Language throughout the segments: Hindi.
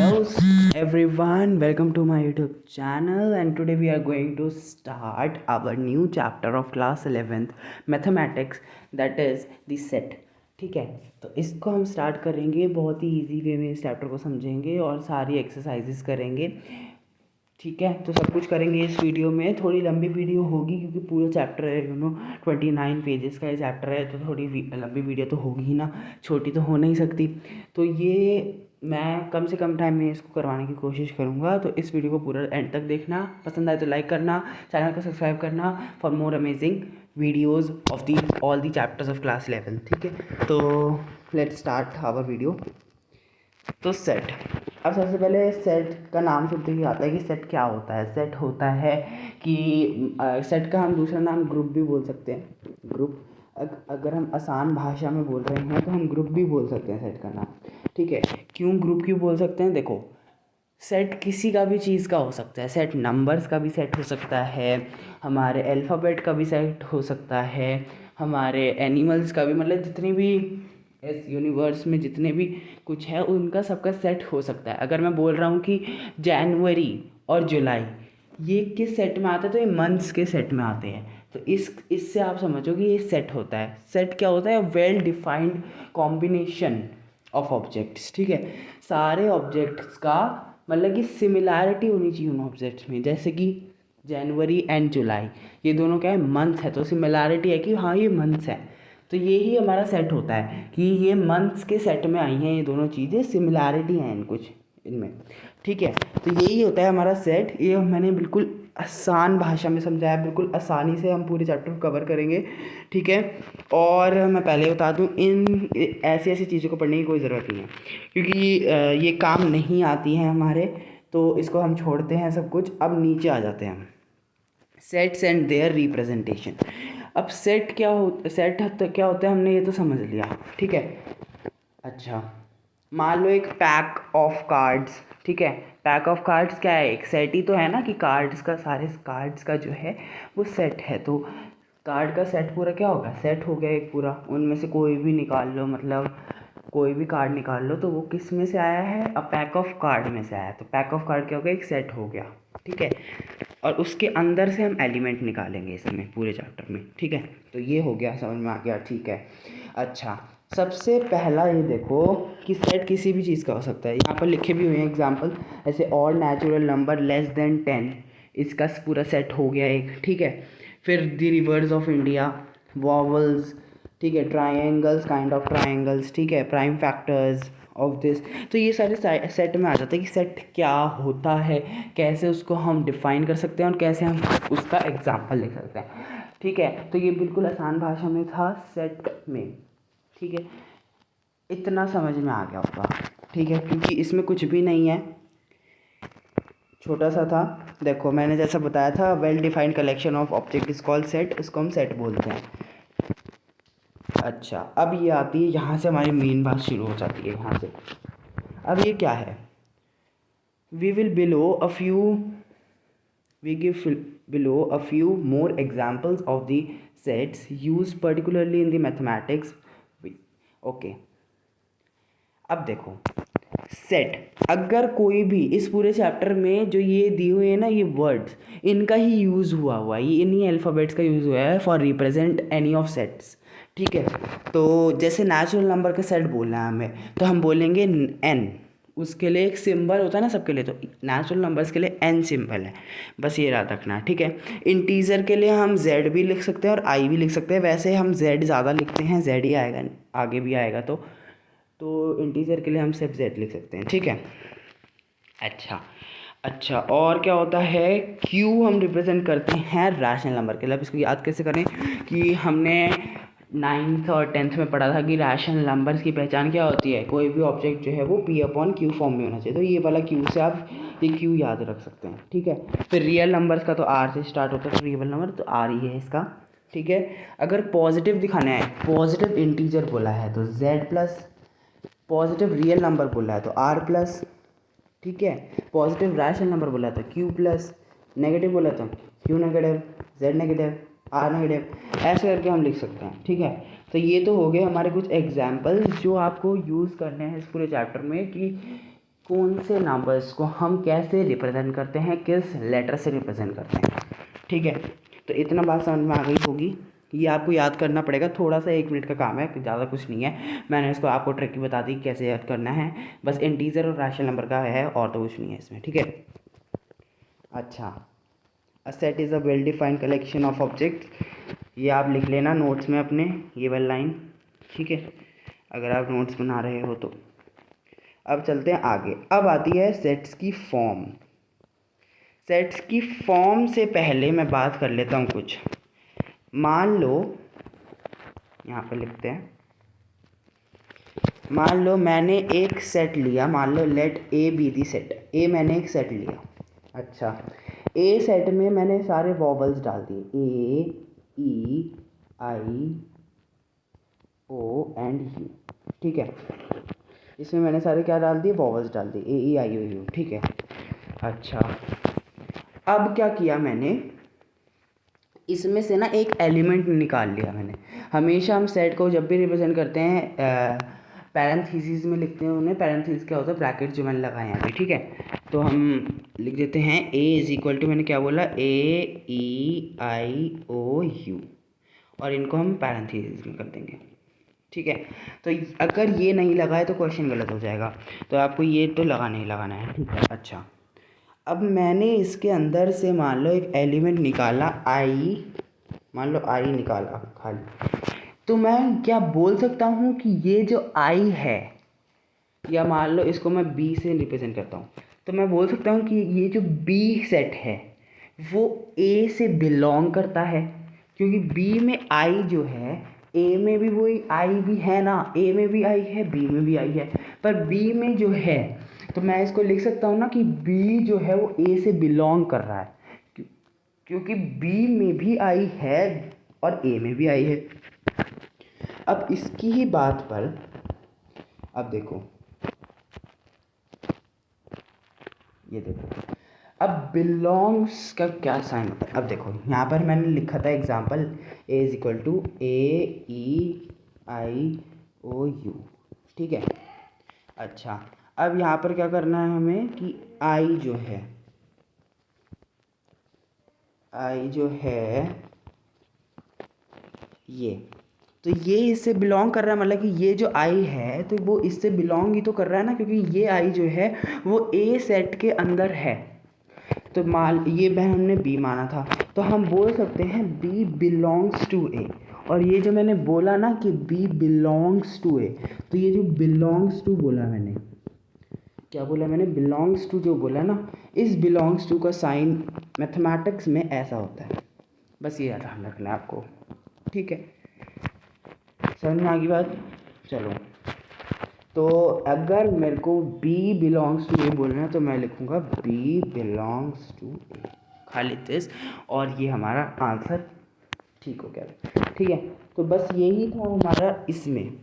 Hello everyone, welcome to my YouTube channel and today we are going to start our new chapter of class 11th mathematics, that is the set. ठीक है, तो इसको हम स्टार्ट करेंगे बहुत ही इजी वे में, इस चैप्टर को समझेंगे और सारी एक्सरसाइजेस करेंगे। ठीक है, तो सब कुछ करेंगे इस वीडियो में। थोड़ी लंबी वीडियो होगी क्योंकि पूरा चैप्टर है 29 पेजेस का ये चैप्टर है, तो थोड़ी लंबी वीडियो तो होगी ही ना, छोटी तो हो नहीं सकती। तो ये मैं कम से कम टाइम में इसको करवाने की कोशिश करूँगा। तो इस वीडियो को पूरा एंड तक देखना, पसंद आए तो लाइक करना, चैनल को सब्सक्राइब करना for more amazing videos of the all the chapters of class 11। ठीक है, तो लेट्स स्टार्ट आवर वीडियो। तो सेट, अब सबसे पहले सेट का नाम सुनते ही आता है कि सेट क्या होता है। सेट होता है कि सेट का हम दूसरा नाम ग्रुप भी बोल सकते हैं। ग्रुप अगर हम आसान भाषा में बोल रहे हैं तो हम ग्रुप भी बोल सकते हैं सेट का नाम। ठीक है, क्यों ग्रुप क्यों बोल सकते हैं? देखो, सेट किसी का भी चीज़ का हो सकता है। सेट नंबर्स का भी सेट हो सकता है, हमारे अल्फ़ाबेट का भी सेट हो सकता है, हमारे एनिमल्स का भी, मतलब जितनी भी इस यूनिवर्स में जितने भी कुछ है उनका सबका सेट हो सकता है। अगर मैं बोल रहा हूँ कि जनवरी और जुलाई ये किस सेट में आते हैं, तो ये मंथ्स के सेट में आते हैं। तो इससे आप समझो कि ये सेट होता है। सेट क्या होता है? Well defined combination of objects. ठीक है, सारे ऑब्जेक्ट्स का मतलब कि सिमिलैरिटी होनी चाहिए उन ऑब्जेक्ट्स में। जैसे कि जनवरी एंड जुलाई ये दोनों क्या है? मंथ्स है, तो सिमिलैरिटी है कि हाँ ये मंथ्स है। तो ये ही हमारा सेट होता है कि ये मंथ्स के सेट में आई हैं ये दोनों चीज़ें, सिमिलैरिटी हैं इन कुछ इनमें। ठीक है, तो यही होता है हमारा सेट। ये मैंने बिल्कुल आसान भाषा में समझाया, बिल्कुल आसानी से हम पूरे चैप्टर को कवर करेंगे। ठीक है, और मैं पहले बता दूं, इन ऐसी ऐसी चीज़ों को पढ़ने की कोई ज़रूरत नहीं है क्योंकि ये काम नहीं आती हैं हमारे, तो इसको हम छोड़ते हैं सब कुछ। अब नीचे आ जाते हैं हम, सेट्स एंड देयर रिप्रेजेंटेशन। अब सेट क्या क्या होता है हमने ये तो समझ लिया। ठीक है, अच्छा मान लो एक पैक ऑफ कार्ड्स। ठीक है, पैक ऑफ कार्ड्स क्या है? एक सेट ही तो है ना, कि कार्ड्स का, सारे कार्ड्स का जो है वो सेट है। तो कार्ड का सेट पूरा क्या होगा? सेट हो गया एक पूरा। उनमें से कोई भी निकाल लो, मतलब कोई भी कार्ड निकाल लो, तो वो किस में से आया है? अ पैक ऑफ कार्ड में से आया है। तो पैक ऑफ कार्ड क्या हो गया? एक सेट हो गया। ठीक है, और उसके अंदर से हम एलिमेंट निकालेंगे इसमें पूरे चैप्टर में। ठीक है, तो ये हो गया, समझ में आ गया। ठीक है, अच्छा सबसे पहला ये देखो कि सेट किसी भी चीज़ का हो सकता है। यहाँ पर लिखे भी हुए हैं एग्जाम्पल, ऐसे और नेचुरल नंबर लेस देन 10, इसका पूरा सेट हो गया एक। ठीक है, फिर the reverse of India, vowels, ठीक है, ट्राइंगल्स, काइंड ऑफ ट्राइंगल्स, ठीक है, प्राइम फैक्टर्स ऑफ दिस। तो ये सारे सेट में आ जाता है कि सेट क्या होता है, कैसे उसको हम डिफाइन कर सकते हैं और कैसे हम उसका एग्जाम्पल लिख सकते हैं। ठीक है, तो ये बिल्कुल आसान भाषा में था सेट में। ठीक है, इतना समझ में आ गया होगा। ठीक है, क्योंकि इसमें कुछ भी नहीं है, छोटा सा था। देखो मैंने जैसा बताया था, well defined collection of object is called set, इसको हम सेट बोलते हैं। अच्छा, अब ये आती है, यहाँ से हमारी मेन बात शुरू हो जाती है यहाँ से। अब ये क्या है? We will below a few we give below a few more examples of the sets used particularly in the mathematics. Okay, अब देखो सेट, अगर कोई भी इस पूरे चैप्टर में जो ये दिए हुए हैं ना ये वर्ड्स, इनका ही यूज़ हुआ है, ये इन्हीं अल्फ़ाबेट्स का यूज़ हुआ है for represent any of sets. ठीक है, तो जैसे नेचुरल नंबर का सेट बोलना है हमें, तो हम बोलेंगे एन। उसके लिए एक सिंबल होता है ना सबके लिए, तो नेचुरल नंबर्स के लिए एन सिंबल है, बस ये याद रखना। ठीक है, इंटीजर के लिए हम जेड भी लिख सकते हैं और आई भी लिख सकते हैं। वैसे हम जेड ज़्यादा लिखते हैं, जेड ही आएगा, आगे भी आएगा। तो इंटीजर के लिए हम सिर्फ जेड लिख सकते हैं। ठीक है, अच्छा और क्या होता है? क्यू हम रिप्रेजेंट करते हैं रैशनल नंबर के लिए। अब इसको याद कैसे करें कि हमने 9th और 10th में पढ़ा था कि रैशनल नंबर्स की पहचान क्या होती है? कोई भी ऑब्जेक्ट जो है वो पी अपॉन क्यू फॉर्म में होना चाहिए। तो ये वाला क्यू से आप ये क्यू याद रख सकते हैं। ठीक है, फिर रियल नंबर्स का तो आर से स्टार्ट होता है, तो रियल नंबर तो आर ही है इसका। ठीक है, अगर पॉजिटिव दिखाना है, पॉजिटिव इंटीजर बोला है तो Z plus, positive real number बोला है तो आर प्लस। ठीक है, पॉजिटिव रैशनल नंबर बोला तो क्यू प्लस, नेगेटिव बोला तो Q negative, Z negative, R negative, ऐसे करके हम लिख सकते हैं। ठीक है, तो ये तो हो गए हमारे कुछ एग्जाम्पल्स जो आपको यूज़ करने हैं इस पूरे चैप्टर में, कि कौन से नंबर्स को हम कैसे रिप्रेजेंट करते हैं, किस लेटर से रिप्रेजेंट करते हैं। ठीक है, तो इतना बात समझ में आ गई होगी। ये आपको याद करना पड़ेगा, थोड़ा सा 1 मिनट का काम है, ज़्यादा कुछ नहीं है। मैंने इसको आपको ट्रिक बता दी कैसे याद करना है, बस इंटीजर और रैशनल नंबर का है और तो कुछ नहीं है इसमें। ठीक है, अच्छा, a set is a well defined collection of objects. ये आप लिख लेना नोट्स में अपने, ये वाली लाइन। ठीक है, अगर आप नोट्स बना रहे हो तो। अब चलते हैं आगे। अब आती है सेट्स की फॉर्म। सेट्स की फॉर्म से पहले मैं बात कर लेता हूँ कुछ। मान लो, यहाँ पे लिखते हैं, मान लो मैंने एक सेट लिया, मान लो let A B the set. A मैंने एक सेट लिया। अच्छा, ए सेट में मैंने सारे वॉवल्स डाल दिए, ए E I O and you. ठीक है, इसमें मैंने सारे क्या डाल दिए, वॉवल्स डाल दिए, ए ई आई ओ यू। ठीक है, अच्छा, अब क्या किया मैंने, इसमें से ना एक एलिमेंट निकाल लिया मैंने। हमेशा हम सेट को जब भी रिप्रेजेंट करते हैं पैरेंथेसिस में लिखते हैं उन्हें। पैरेंथेसिस क्या होता है, ब्रैकेट जो मैंने लगाए हैं अभी। ठीक है, तो हम लिख देते हैं ए इज इक्वल टू, मैंने क्या बोला, ए ई आई ओ यू, और इनको हम पैरेंथेसिस में कर देंगे। ठीक है, तो अगर ये नहीं लगाए तो क्वेश्चन गलत हो जाएगा, तो आपको ये तो लगाना ही लगाना है। ठीक है, अच्छा, अब मैंने इसके अंदर से मान लो एक एलिमेंट निकाला आई, मान लो आई निकाला खाली, तो मैं क्या बोल सकता हूँ कि ये जो आई है, या मान लो इसको मैं बी से रिप्रेजेंट करता हूँ, तो मैं बोल सकता हूँ कि ये जो बी सेट है वो ए से बिलोंग करता है, क्योंकि बी में आई जो है, ए में भी वही आई भी है ना, ए में भी आई है, बी में भी आई है, पर बी में जो है, तो मैं इसको लिख सकता हूँ ना कि बी जो है वो ए से बिलोंग कर रहा है, क्योंकि बी में भी आई है और ए में भी आई है। अब इसकी ही बात पर, अब देखो, ये देखो, अब बिलोंग्स का क्या साइन होता है। अब देखो, यहाँ पर मैंने लिखा था example, A is equal to A E I O U. ठीक है, अच्छा, अब यहाँ पर क्या करना है हमें कि आई जो है ये, तो ये इससे बिलोंग कर रहा है, मतलब कि ये जो आई है तो वो इससे बिलोंग ही तो कर रहा है ना, क्योंकि ये आई जो है वो ए सेट के अंदर है। तो मान ये बहन हमने बी माना था, तो हम बोल सकते हैं बी बिलोंग्स टू ए। और ये जो मैंने बोला ना कि बी बिलोंग्स टू ए, तो ये जो बिलोंग्स टू बोला मैंने, क्या बोला मैंने, बिलोंग्स टू जो बोला ना, इस बिलोंग्स टू का साइन मैथमेटिक्स में ऐसा होता है। बस ये ध्यान रखना है आपको। ठीक है, समझ में आ गई बात। चलो, तो अगर मेरे को B बिलोंग्स टू ए बोलना है तो मैं लिखूँगा B बिलोंग्स टू ए, खाली दिस, और ये हमारा आंसर ठीक हो गया। ठीक है, तो बस यही था हमारा इसमें,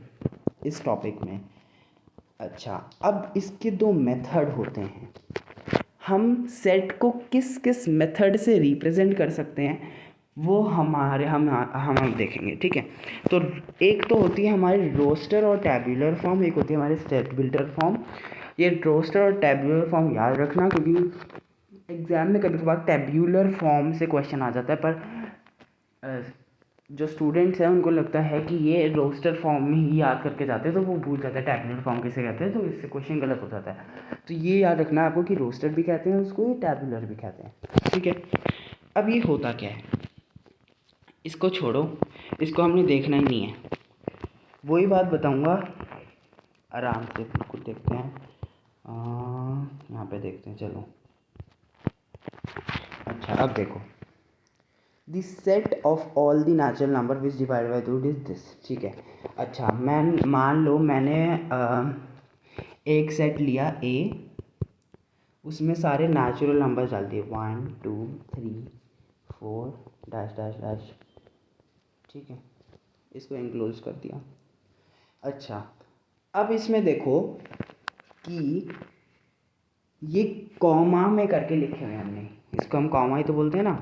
इस टॉपिक में। अच्छा, अब इसके दो मेथड होते हैं। हम सेट को किस किस मेथड से रिप्रेजेंट कर सकते हैं वो हम देखेंगे। ठीक है, तो एक तो होती है हमारी रोस्टर और टैब्यूलर फॉर्म, एक होती है हमारी स्टेट बिल्डर फॉर्म। ये रोस्टर और टैब्यूलर फॉर्म याद रखना, क्योंकि एग्जाम में कभी कभार टैब्यूलर फॉर्म से क्वेश्चन आ जाता है, पर जो स्टूडेंट्स हैं उनको लगता है कि ये रोस्टर फॉर्म में ही याद करके जाते हैं, तो वो भूल जाते हैं टैब्यूलर फॉर्म किसे कहते हैं, तो इससे क्वेश्चन गलत हो जाता है। तो ये याद रखना है आपको कि रोस्टर भी कहते हैं उसको, ये टैब्यूलर भी कहते हैं। ठीक है, अब ये होता क्या है, इसको छोड़ो, इसको हमने देखना ही नहीं है, वही बात बताऊंगा, आराम से बिल्कुल देखते हैं। यहाँ पे देखते हैं, चलो। अच्छा, अब देखो, the set of all the natural number which divide by root is this. ठीक है, अच्छा, मैं मान लो मैंने एक सेट लिया ए, उसमें सारे नेचुरल नंबर डाल दिए 1 2 3 4 डैश डैश डैश। ठीक है, इसको एनक्लोज कर दिया। अच्छा, अब इसमें देखो कि ये कॉमा में करके लिखे हुए हैं हमने, इसको हम कॉमा ही तो बोलते हैं ना,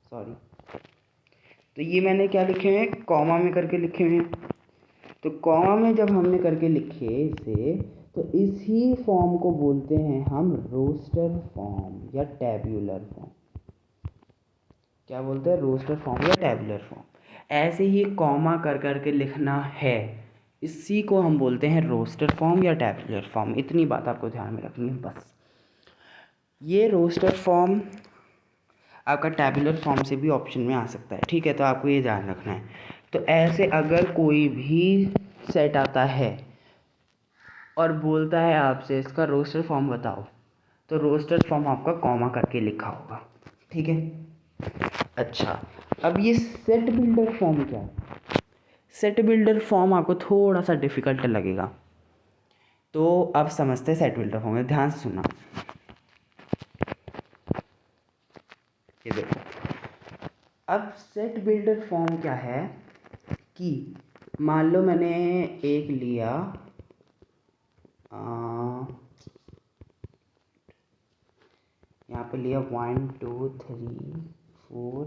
सॉरी। तो ये मैंने क्या लिखे हुए हैं, कॉमा में करके लिखे हुए हैं। तो कॉमा में जब हमने करके लिखे इसे, तो इसी फॉर्म को बोलते हैं हम रोस्टर फॉर्म या टैब्यूलर फॉर्म। क्या बोलते हैं? रोस्टर फॉर्म या टैब्यूलर फॉर्म। ऐसे ही कॉमा कर करके लिखना है, इसी को हम बोलते हैं रोस्टर फॉर्म या टैब्यूलर फॉर्म। इतनी बात आपको ध्यान में रखनी है बस। ये रोस्टर फॉर्म आपका टैब्यूलर फॉर्म से भी ऑप्शन में आ सकता है, ठीक है, तो आपको ये ध्यान रखना है। तो ऐसे अगर कोई भी सेट आता है और बोलता है आपसे इसका रोस्टर फॉर्म बताओ, तो रोस्टर फॉर्म आपका कॉमा करके लिखा होगा, ठीक है। अच्छा, अब ये सेट बिल्डर फॉर्म क्या है? सेट बिल्डर फॉर्म आपको थोड़ा सा डिफिकल्ट लगेगा, तो अब समझते हैं सेट बिल्डर फॉर्म। ध्यान से सुनना। ये देखो, अब सेट बिल्डर फॉर्म क्या है कि मान लो मैंने एक लिया यहाँ पे लिया 1 2 3 4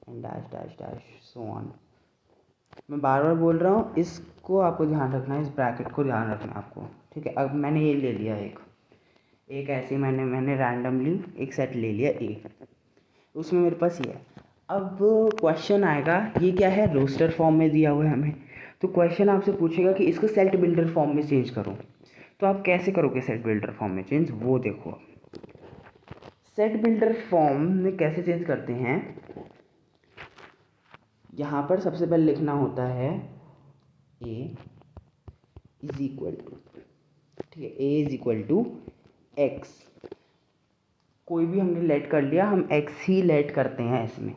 and dash dash dash so on. मैं बार बार बोल रहा हूँ, इसको आपको ध्यान रखना है, इस ब्रैकेट को ध्यान रखना है आपको, ठीक है। अब मैंने ये ले लिया एक ऐसे मैंने रैंडमली एक सेट ले लिया ए, उसमें मेरे पास ये है। अब क्वेश्चन आएगा, ये क्या है? रोस्टर फॉर्म में दिया हुआ है हमें, तो क्वेश्चन आपसे पूछेगा कि इसको सेट बिल्डर फॉर्म में चेंज करो। तो आप कैसे करोगे सेट बिल्डर फॉर्म में चेंज, वो देखो। सेट बिल्डर फॉर्म में कैसे चेंज करते हैं, यहाँ पर सबसे पहले लिखना होता है ए इज इक्वल टू, ठीक है, A is equal to x. कोई भी हमने लेट कर लिया, हम एक्स ही लेट करते हैं इसमें,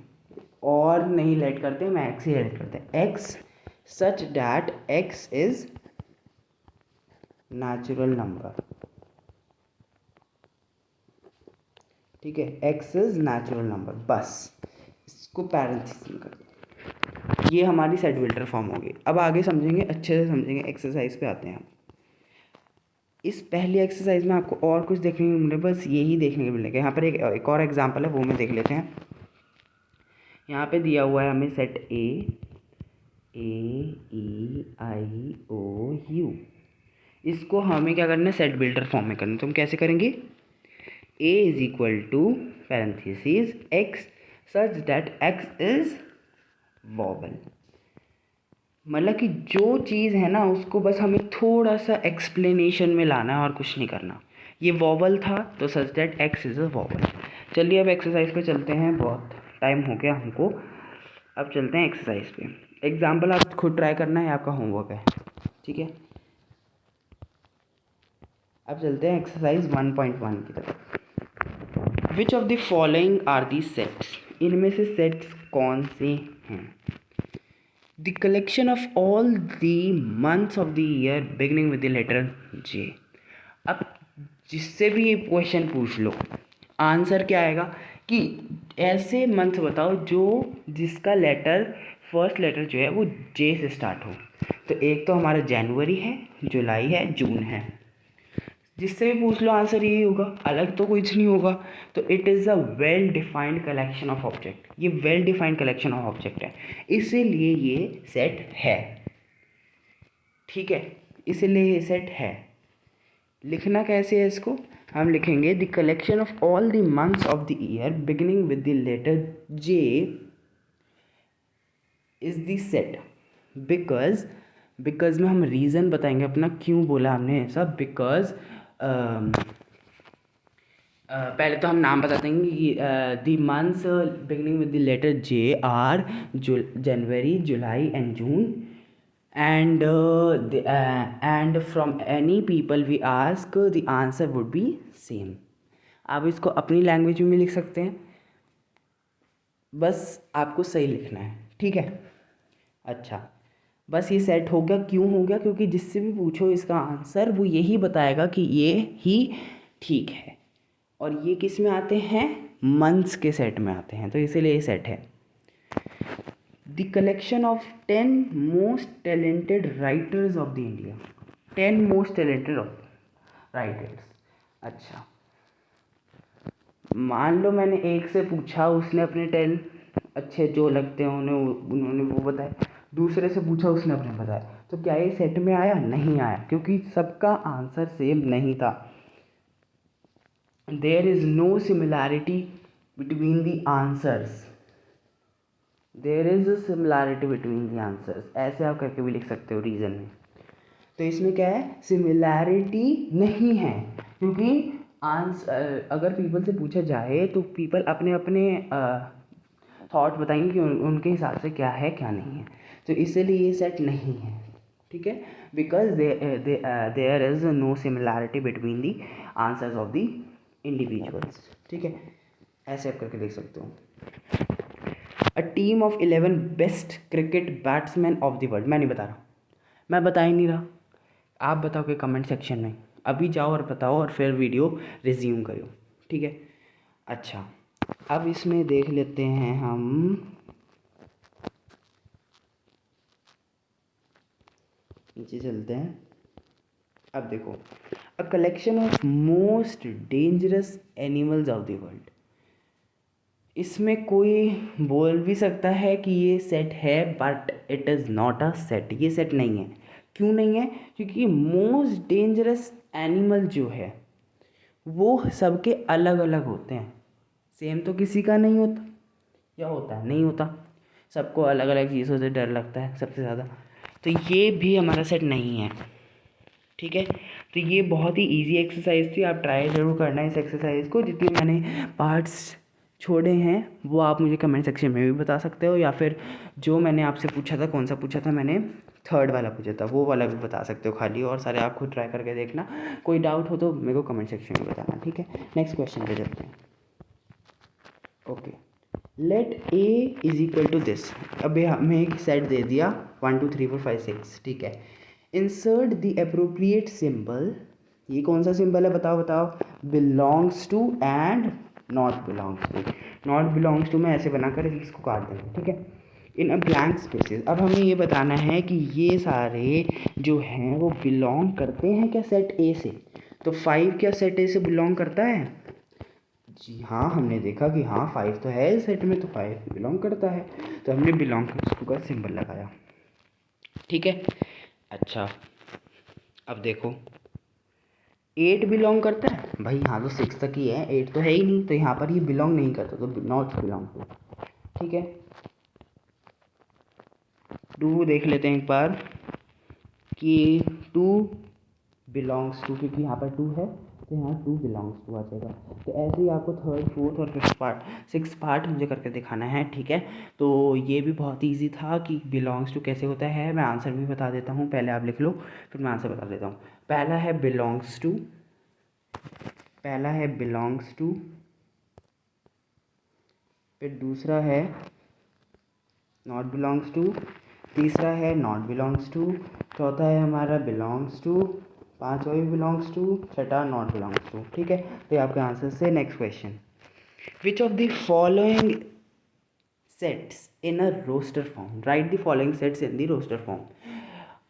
और नहीं लेट करते, हम एक्स ही लेट करते हैं। X such that x is natural number, ठीक है, एक्स इज नेचुरल नंबर, बस इसको पैरेंथेसिस में कर दो। ये हमारी सेट बिल्डर फॉर्म होगी। अब आगे समझेंगे, अच्छे से समझेंगे, एक्सरसाइज पे आते हैं। इस पहली एक्सरसाइज में आपको और कुछ देखने को मिले, बस यही देखने को मिलेगा। यहाँ पर एक और एग्जांपल है, वो में देख लेते हैं। यहाँ पे दिया हुआ है हमें set A E I O you, इसको हमें क्या करना है? सेट बिल्डर फॉर्म में करना है। तो हम कैसे करेंगे? A is equal to parenthesis x such that x is vowel. मतलब कि जो चीज़ है ना, उसको बस हमें थोड़ा सा एक्सप्लेनेशन में लाना है और कुछ नहीं करना। ये वॉवल था, तो सच that x is a vowel. चलिए अब एक्सरसाइज पे चलते हैं, बहुत टाइम हो गया हमको, अब चलते हैं एक्सरसाइज पे। एग्जाम्पल आप खुद ट्राई करना है, आपका होमवर्क है, ठीक है। अब चलते हैं एक्सरसाइज 1.1 की तरफ। Which of the following are the sets, इनमें से सेट्स कौन से हैं? The collection of all the months of the year beginning with the letter J. अब जिससे भी ये क्वेश्चन पूछ लो, आंसर क्या आएगा कि ऐसे मंथ बताओ जो जिसका लेटर फर्स्ट लेटर जो है वो जे से स्टार्ट हो। तो एक तो हमारा जनवरी है, जुलाई है, जून है। जिससे भी पूछ लो आंसर यही होगा, अलग तो कुछ नहीं होगा। तो it is a well defined collection of object, ये well defined collection of object है, इसीलिए ये सेट है, ठीक है, इसीलिए ये सेट है। लिखना कैसे है इसको? हम लिखेंगे the collection of all the months of the year beginning with the letter J is the set. Because में हम रीज़न बताएंगे अपना, क्यों बोला हमने ऐसा। बिकॉज पहले तो हम नाम बता देंगे कि the months beginning with the letter J are January, July and June, and from any people we ask the answer would be same। आप इसको अपनी लैंग्वेज में भी लिख सकते हैं, बस आपको सही लिखना है, ठीक है। अच्छा, बस ये सेट हो गया। क्यों हो गया? क्योंकि जिससे भी पूछो इसका आंसर वो यही बताएगा कि ये ही ठीक है, और ये किस में आते हैं? मंथ्स के सेट में आते हैं, तो इसीलिए ये सेट है। The collection of 10 most talented writers of the India, 10 most talented writers। अच्छा, मान लो मैंने एक से पूछा, उसने अपने 10 अच्छे जो लगते हैं उन्हें उन्होंने वो बताया, दूसरे से पूछा उसने अपने बताया, तो क्या ये सेट में आया? नहीं आया, क्योंकि सबका आंसर सेम नहीं था। There is no similarity between the answers, there is a similarity between the answers, ऐसे आप करके भी लिख सकते हो रीज़न में। तो इसमें क्या है? सिमिलैरिटी नहीं है, क्योंकि आंसर अगर पीपल से पूछा जाए तो पीपल अपने अपने थॉट बताएंगे कि उनके हिसाब से क्या है क्या नहीं है, तो इसलिए ये सेट नहीं है, ठीक है। Because there is no similarity between the answers of the individuals, ठीक है। ऐसे आप करके देख सकते हो। A team of 11 best cricket batsman of the world, मैं नहीं बता रहा, मैं बता ही नहीं रहा, आप बताओगे कमेंट सेक्शन में, अभी जाओ और बताओ और फिर वीडियो रिज्यूम करो, ठीक है। अच्छा, अब इसमें देख लेते हैं हम, नीचे चलते हैं। अब देखो, a collection of most dangerous animals of the world, इसमें कोई बोल भी सकता है कि ये सेट है, but it is not a set, ये सेट नहीं है। क्यों नहीं है? क्योंकि मोस्ट डेंजरस एनिमल जो है वो सबके अलग अलग होते हैं, सेम तो किसी का नहीं होता, या होता है? नहीं होता, सबको अलग अलग चीज़ों से डर लगता है सबसे ज़्यादा, तो ये भी हमारा सेट नहीं है, ठीक है। तो ये बहुत ही इजी एक्सरसाइज थी, आप ट्राई ज़रूर करना इस एक्सरसाइज को। जितने मैंने पार्ट्स छोड़े हैं वो आप मुझे कमेंट सेक्शन में भी बता सकते हो, या फिर जो मैंने आपसे पूछा था, कौन सा पूछा था मैंने, थर्ड वाला पूछा था, वो वाला भी बता सकते हो खाली, और सारे आप खुद ट्राई करके देखना। कोई डाउट हो तो मेरे को कमेंट सेक्शन में बताना, ठीक है। नेक्स्ट क्वेश्चन पे चलते हैं। Okay, let A is equal to this, अब हमें एक सेट दे दिया 1 2 3 4 5 6, ठीक है। इंसर्ट द अप्रोप्रिएट सिंबल, ये कौन सा सिंबल है बताओ बताओ? Belongs to and not belongs to, not belongs to में ऐसे बनाकर इसको काट देंगे, ठीक है। इन अ ब्लैंक स्पेसेस, अब हमें ये बताना है कि ये सारे जो हैं वो बिलोंग करते हैं क्या सेट ए से? तो 5 क्या सेट ए से बिलोंग करता है? जी हाँ, हमने देखा कि हाँ 5 तो है इस सेट में, तो 5 बिलोंग करता है, तो हमने बिलोंग का सिंबल लगाया, ठीक है। अच्छा, अब देखो 8 बिलोंग करता है भाई, यहाँ तो 6 तक ही है, 8 तो है ही नहीं, तो यहाँ पर ये बिलोंग नहीं करता, तो नॉट बिलोंग टू, ठीक है। 2 देख लेते हैं एक बार कि 2 बिलोंग्स टू, क्योंकि यहाँ पर 2 है तो यहाँ 2 बिलोंग्स टू आ जाएगा। तो ऐसे ही आपको थर्ड फोर्थ और फिफ्थ पार्ट 6 पार्ट मुझे करके दिखाना है, ठीक है। तो ये भी बहुत ईजी था कि बिलोंग्स टू कैसे होता है, मैं आंसर भी बता देता हूँ, पहले आप लिख लो फिर मैं आंसर बता देता हूँ। पहला है बिलोंग्स टू, पहला है बिलोंग्स टू, फिर दूसरा है नॉट बिलोंग्स टू, तीसरा है नॉट बिलोंग्स टू, चौथा है हमारा बिलोंग्स टू, पांचवा भी बिलोंग्स टू, छठा नॉट बिलोंग्स टू, ठीक है। तो ये आपके आंसर से। Next question, which of the following sets in a roster form, right the following sets in the roster form.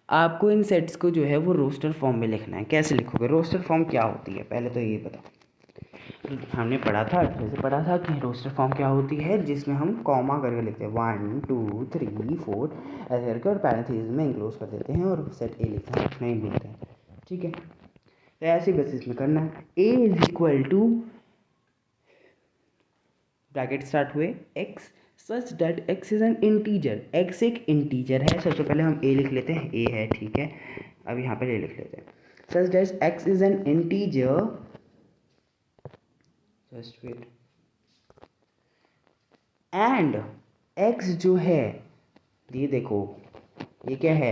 आपको इन सेट्स को जो है वो रोस्टर फॉर्म में लिखना है। कैसे लिखोगे? रोस्टर फॉर्म क्या होती है पहले तो ये बताओ। हमने पढ़ा था, अच्छे से पढ़ा था कि रोस्टर फॉर्म क्या होती है, जिसमें हम कॉमा करके लिखते हैं 1 2 3 4 ऐसे करके, और पैरेंथेसिस में इंक्लोज कर देते हैं और सेट ए लिखते हैं, नहीं लिखते हैं, ठीक है। तो ऐसे बेसिस में करना है। A is equal to, bracket start हुए, x such that x is an integer, x एक इंटीजर है। सबसे पहले हम ए लिख लेते हैं, ए है, ठीक है। अब यहाँ पर ए लिख लेते हैं, such that x is an integer, just wait, and x जो है, ये देखो ये क्या है,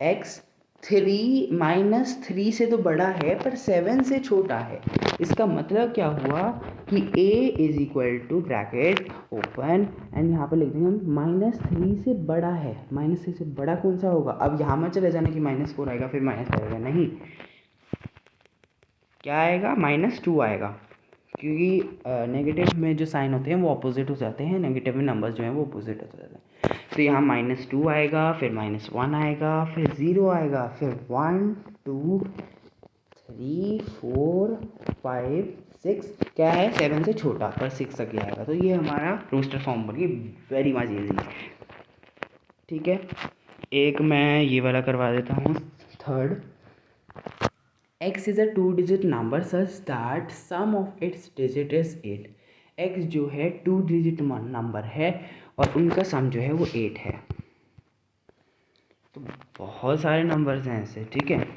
x 3 से तो बड़ा है पर 7 से छोटा है। इसका मतलब क्या हुआ कि a is equal to bracket open and यहाँ पर लिख देंगे हम -3 से बड़ा है। -3 से बड़ा कौन सा होगा? अब यहाँ में चले जाना कि -4 आएगा फिर -5 आएगा, नहीं, क्या आएगा? -2 आएगा, क्योंकि नेगेटिव में जो साइन होते हैं वो अपोजिट हो जाते हैं, नेगेटिव में नंबर्स जो हैं वो अपोजिट हो जाते हैं। तो यहाँ -2 आएगा, फिर -1 आएगा, फिर 0 आएगा, फिर 1 2 3 4 5 6, क्या है 7 से छोटा पर 6 तक ही आएगा। तो ये हमारा रोस्टर फॉर्म बन गई, वेरी मच इजी, ठीक है। एक मैं ये वाला करवा देता हूँ, third. x is a 2 digit number such that sum of its digit is 8। x जो है 2 डिजिट नंबर है और उनका सम जो है वो 8 है। तो बहुत सारे नंबर्स हैं ऐसे, ठीक है।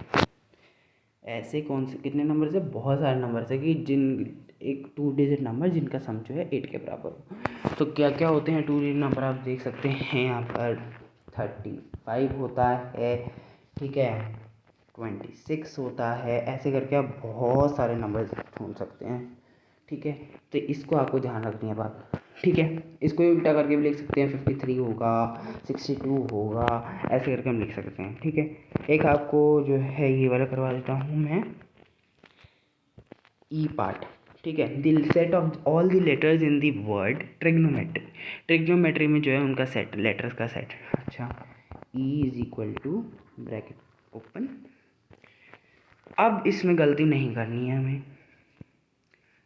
ऐसे कौन से कितने नंबर्स है, बहुत सारे नंबर्स है कि जिन एक 2 डिजिट नंबर जिनका सम जो है 8 के बराबर हो। तो क्या क्या होते हैं 2 डिजिट नंबर, आप देख सकते हैं यहाँ पर 35 होता है, ठीक है, 26 होता है, ऐसे करके आप बहुत सारे नंबर ढूंढ सकते हैं, ठीक है। तो इसको आपको ध्यान रखनी है बात, ठीक है। इसको उल्टा करके भी लिख सकते हैं, 53 होगा, 62 होगा, ऐसे करके हम लिख सकते हैं, ठीक है। एक आपको जो है ये वाला करवा देता हूँ मैं, ई पार्ट, ठीक है। The set of all the letters in the word trigonometry. Trigonometry में जो है उनका सेट, लेटर्स का सेट। अच्छा, E is equal to bracket open. अब इसमें गलती नहीं करनी है हमें,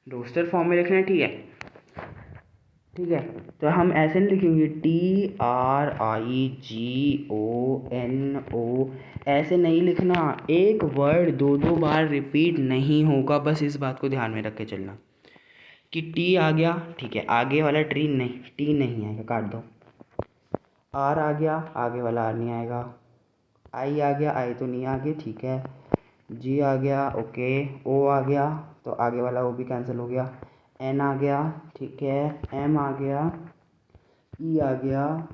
रोस्टर फॉर्म में लिखना है, ठीक है, ठीक है। तो हम ऐसे नहीं लिखेंगे TRIGONO, ऐसे नहीं लिखना। एक वर्ड दो दो बार रिपीट नहीं होगा, बस इस बात को ध्यान में रख के चलना कि टी आ गया, ठीक है, आगे वाला टी नहीं आएगा, काट दो। आर आ गया, आगे वाला आर नहीं आएगा। आई आ गया, आई तो नहीं आगे, ठीक है। जी आ गया, ओके। ओ आ गया तो आगे वाला ओ भी कैंसिल हो गया। एन आ गया, ठीक है। एम आ गया, ई आ गया,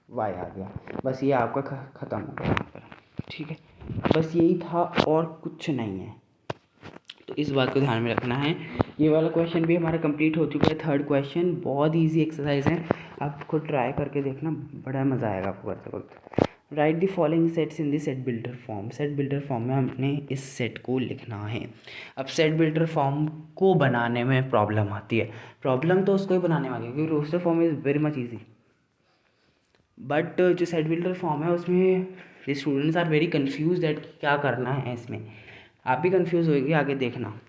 वाई आ गया। बस ये आपका ख़त्म हो गया यहाँ पर, ठीक है। बस यही था और कुछ नहीं है, तो इस बात को ध्यान में रखना है। ये वाला क्वेश्चन भी हमारा कंप्लीट हो चुका है, थर्ड क्वेश्चन। बहुत इजी एक्सरसाइज है, आप खुद ट्राई करके देखना, बड़ा मज़ा आएगा आपको करते वक्त। Right the following sets in the set builder form. Set builder form में हमने इस सेट को लिखना है। अब सेट बिल्डर फॉर्म को बनाने में प्रॉब्लम आती है, प्रॉब्लम तो उसको ही बनाने वाली है क्योंकि roster form is very much easy, but जो सेट बिल्डर फॉर्म है उसमें the students are very confuse that क्या करना है इसमें। आप भी कन्फ्यूज़ होगी, आगे देखना।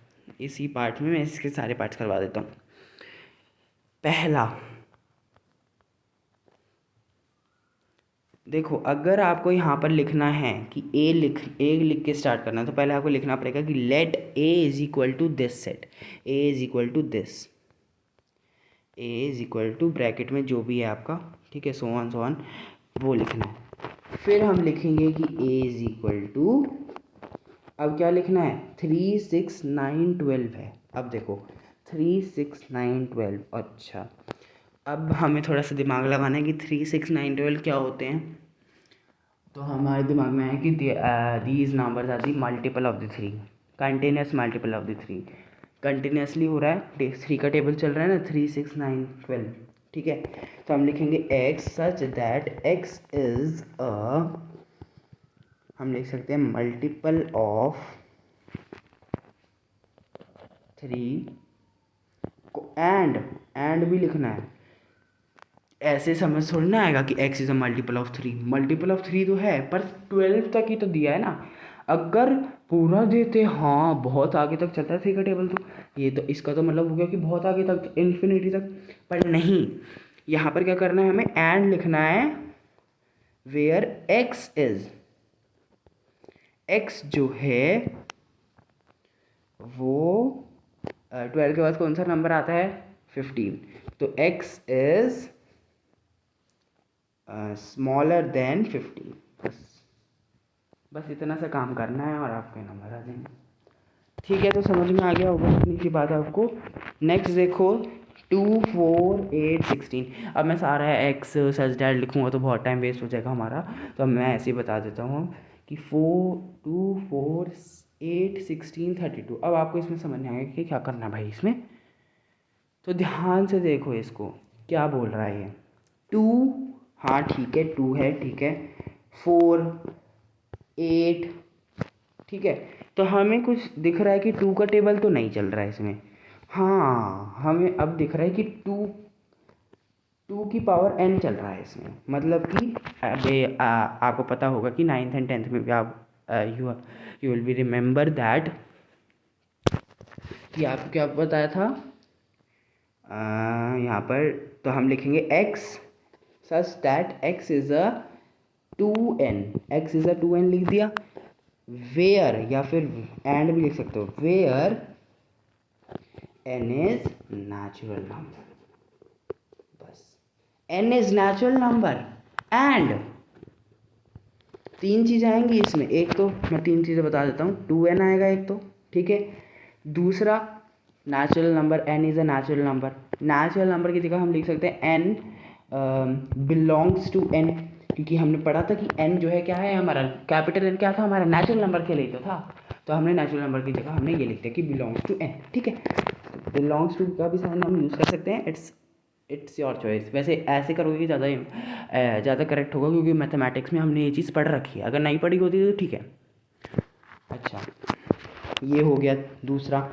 इसी पार्ट में मैं इसके सारे पार्ट्स करवा देता हूँ। पहला, देखो, अगर आपको यहाँ पर लिखना है कि ए लिख के स्टार्ट करना है, तो पहले आपको लिखना पड़ेगा कि let A is equal to this set, A is equal to this, A is equal to bracket में जो भी है आपका, ठीक है, सो ऑन वो लिखना है। फिर हम लिखेंगे कि ए इज इक्वल टू, अब क्या लिखना है, 3 6 9 12 है। अब देखो 3 6 9 12, अच्छा, अब हमें थोड़ा सा दिमाग लगाना है कि 3 6 9 12 क्या होते हैं। तो हमारे दिमाग में है कि these numbers are the multiple of the 3, continuous multiple of the 3, continuously हो रहा है, 3 का टेबल चल रहा है ना, 3 6 9 12, ठीक है। तो हम लिखेंगे x such that x is अ, हम लिख सकते हैं मल्टीपल ऑफ 3 को, एंड भी लिखना है। ऐसे समझ थोड़ी ना आएगा कि x is a multiple of 3, multiple of 3 तो है पर 12 तक ही तो दिया है ना। अगर पूरा देते, हाँ, बहुत आगे तक चलता है 3 का टेबल, तो ये तो इसका तो मतलब हो गया कि बहुत आगे तक, इन्फिनिटी तक। पर नहीं, यहाँ पर क्या करना है, हमें एंड लिखना है वेयर x जो है वो 12 के बाद कौन सा नंबर आता है, 15। तो x इज स्मॉलर देन 15, बस इतना सा काम करना है और आपके नंबर आ जाएंगे, ठीक है। तो समझ में आ गया होगा इतनी सी बात आपको। नेक्स्ट देखो, 2 4 8 16। अब मैं सारा एक्स सच डैट लिखूँगा तो बहुत टाइम वेस्ट हो जाएगा हमारा, तो अब मैं ऐसे ही बता देता हूँ कि 4 2 4 8 16 32। अब आपको इसमें समझ नहीं आएगा कि क्या करना है भाई इसमें, तो ध्यान से देखो इसको क्या बोल रहा है ये। 2, हाँ ठीक है, 2 है, ठीक है। 4 8, ठीक है। तो हमें कुछ दिख रहा है कि 2 का टेबल तो नहीं चल रहा है इसमें, हाँ, हमें अब दिख रहा है कि 2 की पावर n चल रहा है इसमें, मतलब कि अबे आपको पता होगा कि 9th एंड 10th में भी आप you will be remember that कि आपको क्या बताया था यहाँ पर। तो हम लिखेंगे x such that x is a 2n, x is a 2n लिख दिया। वेयर, या फिर एंड भी लिख सकते हो, where n is natural number, बस n is natural number. And तीन चीज़ें आएंगी इसमें, एक तो मैं तीन चीज़ें बता देता हूँ, 2n आएगा एक तो, ठीक है। दूसरा natural number, n is a natural number. Natural number की जगह हम लिख सकते हैं n बिलोंग्स टू n, क्योंकि हमने पढ़ा था कि n जो है क्या है हमारा, कैपिटल N क्या था हमारा, नेचुरल नंबर के लिए तो था, तो हमने नेचुरल नंबर की जगह हमने ये लिख दिया कि बिलोंग्स टू n, ठीक है। बिलोंग्स टू का भी साइन हम यूज़ कर सकते हैं, इट्स योर चॉइस। वैसे ऐसे करोगे कि ज़्यादा करेक्ट होगा, क्योंकि मैथमेटिक्स में हमने ये चीज़ पढ़ रखी है, अगर नहीं पढ़ी होती तो ठीक है। अच्छा, ये हो गया दूसरा।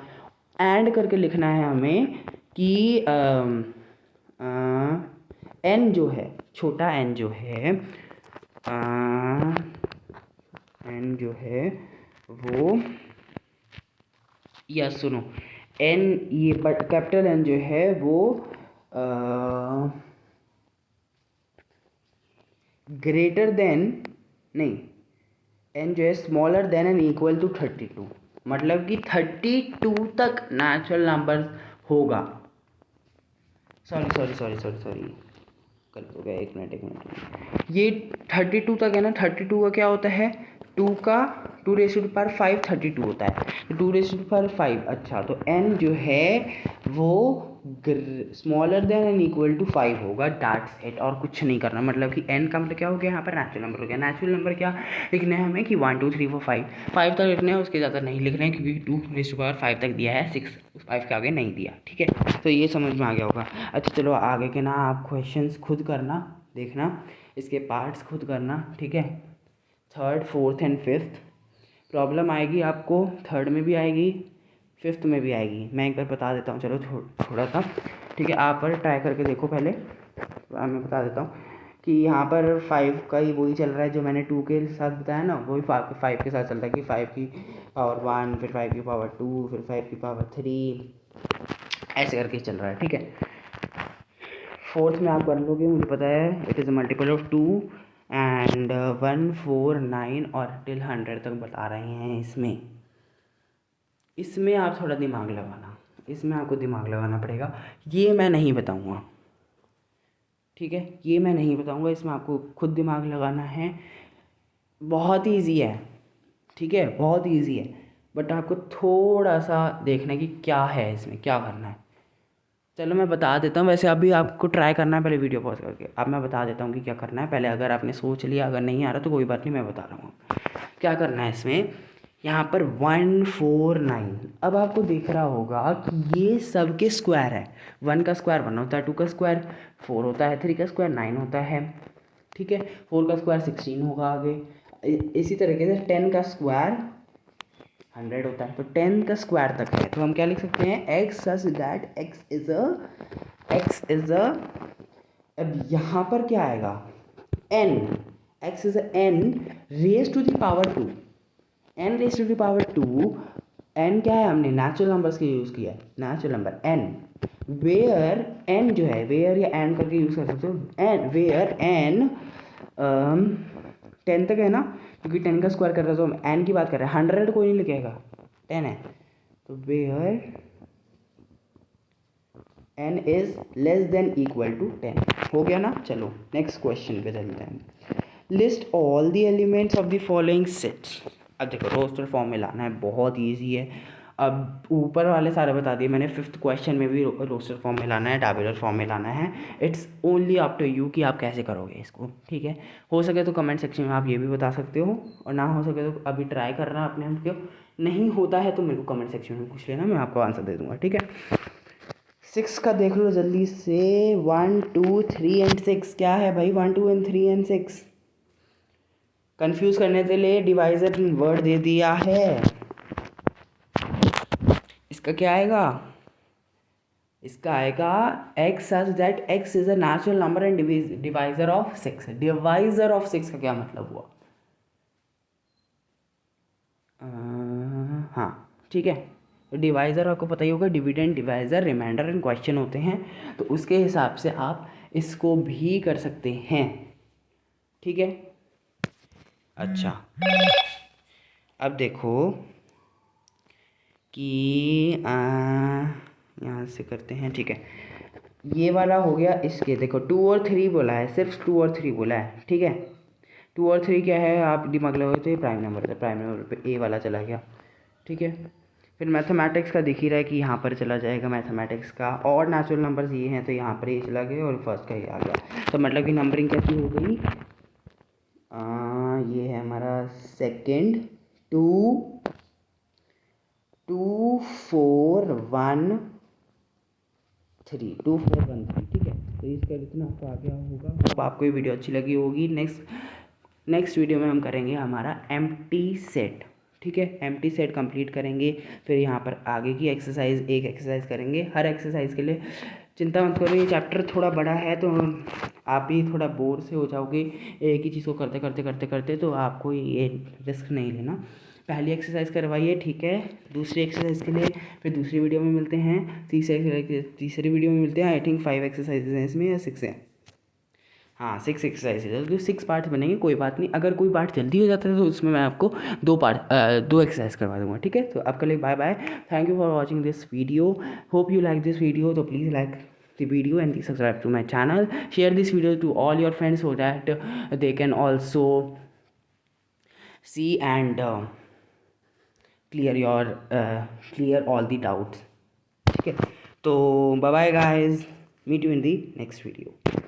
एंड करके लिखना है हमें कि एन जो है, छोटा एन जो है, एन जो है वो, या सुनो, एन ये कैपिटल एन जो है वो ग्रेटर देन, नहीं, एन जो है smaller than and equal to 32, मतलब कि 32 तक नेचुरल नंबर होगा। सॉरी कर हो गया, एक मिनट। ये 32 तक है ना, 32 का क्या होता है, 2 रेज़ टू द पावर 5 32 होता है, तो 2 रेज़ टू द पावर 5। अच्छा, तो n जो है वो smaller than and equal to 5 होगा, दैट्स इट, और कुछ नहीं करना। मतलब कि n का मतलब क्या हो गया यहाँ पर, नेचुरल नंबर हो गया। नेचुरल नंबर क्या लिखना है हमें कि 1 2 3 4 5 तक लिखना है, उसके ज़्यादा नहीं लिखना है, क्योंकि 2 रेज़ टू पावर 5 तक दिया है, 6 5 के आगे नहीं दिया, ठीक है। तो ये समझ में आ गया होगा। अच्छा चलो आगे के ना आप क्वेश्चंस खुद करना, देखना इसके पार्ट्स खुद करना, ठीक है। 3rd 4th and 5th problem आएगी आपको, 3rd में भी आएगी, 5th में भी आएगी। मैं एक बार बता देता हूँ, चलो थोड़ा सा, ठीक है। आप पर ट्राई करके देखो पहले, मैं बता देता हूँ कि यहाँ पर 5 का ही वही चल रहा है जो मैंने 2 के साथ बताया ना, वही 5 के साथ चल रहा है कि 5 की पावर 1, फिर 5 की पावर 2, फिर 5 की पावर 3, ऐसे करके चल रहा है, ठीक है। 4th में आप कर लोगे, मुझे पता है, it is a multiple of 2 and 1 4 9 और टिल 100 तक बता रहे हैं। इसमें आप थोड़ा दिमाग लगाना, इसमें आपको दिमाग लगाना पड़ेगा, ये मैं नहीं बताऊंगा, ठीक है, ये मैं नहीं बताऊंगा, इसमें आपको खुद दिमाग लगाना है। बहुत ईजी है, ठीक है, बहुत ईजी है, बट आपको थोड़ा सा देखना है कि क्या है इसमें, क्या करना है। चलो मैं बता देता हूँ, वैसे अभी आपको ट्राई करना है, पहले वीडियो पॉज करके। अब मैं बता देता हूँ कि क्या करना है पहले, अगर आपने सोच लिया, अगर नहीं आ रहा तो कोई बात नहीं, मैं बता रहा हूँ क्या करना है इसमें। यहाँ पर 1 4 9, अब आपको दिख रहा होगा कि ये सब के स्क्वायर है। 1 का स्क्वायर 1 होता है, 2 का स्क्वायर 4 होता है, 3 का स्क्वायर 9 होता है, ठीक है। 4 का स्क्वायर 16 होगा आगे। इसी तरीके से 10 का स्क्वायर 100 होता है, तो 10 का स्क्वायर तक है, तो हम क्या लिख सकते हैं, x such that x is a, अब यहाँ पर क्या आएगा, n, x is n raise to the power 2, n raise to the power 2, n क्या है, हमने नेचुरल नंबर्स के यूज़ किया है, natural number n, where n जो है, वेयर या n करके यूज़ कर सकते हो, n वेयर n 10 तक है ना, क्योंकि 10 का स्क्वायर कर रहे हो, तो हम n की बात कर रहे हैं, 100 कोई नहीं लिखेगा, 10 है, तो where n is less than equal to 10, हो गया ना। चलो नेक्स्ट क्वेश्चन पे चलते हैं। List all the elements of the following sets. अब देखो रोस्टर फॉर्म में लाना है, बहुत ईजी है। अब ऊपर वाले सारे बता दिए मैंने, 5th क्वेश्चन में भी रोस्टर फॉर्म में लाना है, टैबुलर फॉर्म में लाना है। It's only up to you कि आप कैसे करोगे इसको, ठीक है। हो सके तो कमेंट सेक्शन में आप ये भी बता सकते हो, और ना हो सके तो अभी ट्राई करना अपने आप को, नहीं होता है तो मेरे को कमेंट सेक्शन में पूछ लेना, मैं आपको आंसर दे दूंगा, ठीक है। 6 का देख लो जल्दी से, 1 2 3 एंड 6 क्या है भाई, 1 2 एंड 3 एंड 6, कंफ्यूज करने के लिए डिवाइजर वर्ड दे दिया है। इसका क्या आएगा, इसका आएगा x such that x is a natural number and divisor of 6। Divisor of 6 का क्या मतलब हुआ, हाँ ठीक है, डिवाइज़र आपको पता ही होगा, dividend, divisor, remainder and question होते हैं, तो उसके हिसाब से आप इसको भी कर सकते हैं, ठीक है। अच्छा, अब देखो कि यहाँ से करते हैं, ठीक है। ये वाला हो गया इसके, देखो 2 और 3 बोला है, सिर्फ 2 और 3 बोला है, ठीक है। 2 और 3 क्या है, आप दिमाग लगाओ तो ये प्राइम नंबर है, प्राइम नंबर पे ए वाला चला गया, ठीक है। फिर मैथमेटिक्स का दिख ही रहा है कि यहाँ पर चला जाएगा मैथमेटिक्स का, और नेचुरल नंबर्स ये हैं तो यहाँ पर ये चला गया और फर्स्ट का ये आ गया। तो मतलब कि नंबरिंग कैसी हो गई, ये है हमारा सेकंड, 2 2 4 1 3, 2 4 1 3, ठीक है। तो इसका इतना आपको आ गया होगा। होप आपको ये वीडियो अच्छी लगी होगी। नेक्स्ट वीडियो में हम करेंगे हमारा एम्प्टी सेट, ठीक है। एम्प्टी सेट कंप्लीट करेंगे, फिर यहाँ पर आगे की एक्सरसाइज, एक एक्सरसाइज करेंगे। हर एक्सरसाइज के लिए चिंता मत करो, ये चैप्टर थोड़ा बड़ा है तो आप भी थोड़ा बोर से हो जाओगे एक ही चीज़ को करते करते करते करते, तो आपको ये रिस्क नहीं लेना। पहली एक्सरसाइज करवाइए, ठीक है। दूसरी एक्सरसाइज के लिए फिर दूसरी वीडियो में मिलते हैं, तीसरी वीडियो में मिलते हैं। आई थिंक 5 एक्सरसाइजेज हैं इसमें या 6 हैं, हाँ 6 एक्सरसाइजेज है, तो 6 पार्ट्स बनेंगे। कोई बात नहीं, अगर कोई पार्ट जल्दी हो जाता है तो उसमें मैं आपको 2 एक्सरसाइज करवा दूंगा, ठीक है। तो आपके लिए bye bye, thank you for watching this video, hope you like this video. तो please like the video and please subscribe to my channel, share this video to all your friends so that they can also see and clear all the doubts, ठीक है। तो bye bye guys, meet you in the next video.